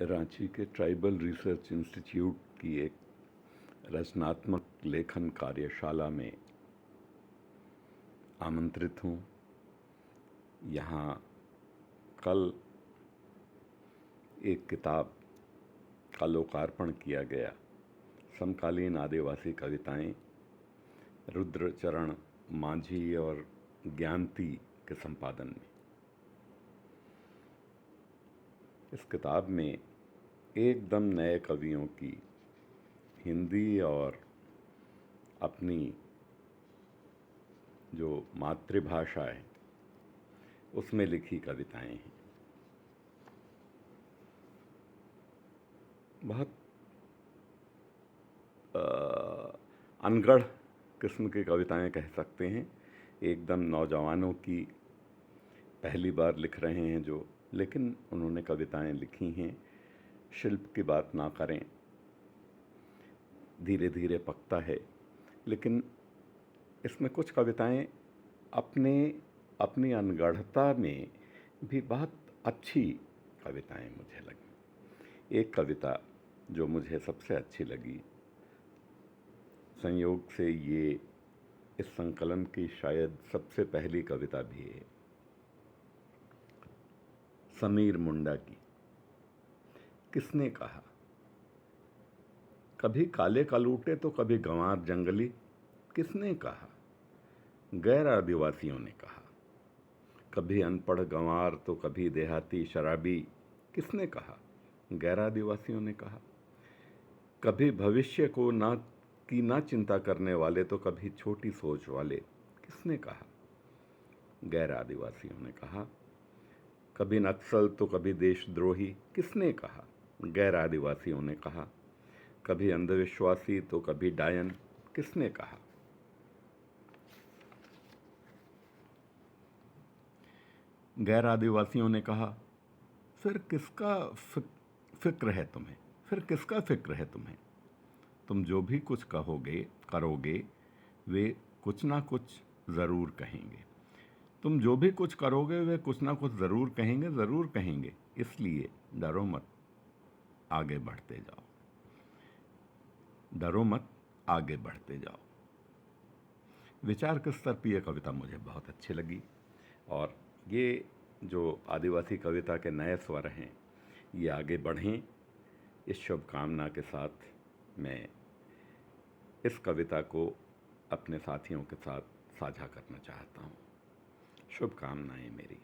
रांची के tribal research institute की एक रचनात्मक लेखन कार्यशाला में आमंत्रित हूँ। यहाँ कल एक किताब का लोकार्पण किया गया, समकालीन आदिवासी कविताएं, रुद्रचरण मांझी और ज्ञानती के संपादन में। इस किताब में एकदम नए कवियों की हिंदी और अपनी जो मातृभाषा है उसमें लिखी कविताएं हैं। बहुत अनगढ़ किस्म की कविताएं कह सकते हैं। एकदम नौजवानों की पहली बार लिख रहे हैं जो, लेकिन उन्होंने कविताएं लिखी हैं। शिल्प की बात ना करें, धीरे धीरे पकता है, लेकिन इसमें कुछ कविताएं अपनी अनगढ़ता में भी बहुत अच्छी कविताएं मुझे लगी। एक कविता जो मुझे सबसे अच्छी लगी, संयोग से ये इस संकलन की शायद सबसे पहली कविता भी है, समीर मुंडा की। किसने कहा कभी काले कलूटे तो कभी गंवार जंगली? किसने कहा? गैर आदिवासियों ने कहा। कभी अनपढ़ गंवार तो कभी देहाती शराबी? किसने कहा? गैर आदिवासियों ने कहा। कभी भविष्य को ना चिंता करने वाले तो कभी छोटी सोच वाले? किसने कहा? गैर आदिवासियों ने कहा। कभी नक्सल तो कभी देशद्रोही? किसने कहा? गैर आदिवासियों ने कहा। कभी अंधविश्वासी तो कभी डायन? किसने कहा? गैर आदिवासियों ने कहा। फिर किसका फिक्र है तुम्हें? फिर किसका फिक्र है तुम्हें? तुम जो भी कुछ करोगे वे कुछ ना कुछ ज़रूर कहेंगे। तुम जो भी कुछ करोगे वे कुछ ना कुछ ज़रूर कहेंगे। इसलिए डरो मत, आगे बढ़ते जाओ। डरो मत, आगे बढ़ते जाओ। विचार के स्तर पर यह कविता मुझे बहुत अच्छी लगी, और ये जो आदिवासी कविता के नए स्वर हैं ये आगे बढ़ें, इस शुभकामना के साथ मैं इस कविता को अपने साथियों के साथ साझा करना चाहता हूँ। शुभकामनाएं मेरी।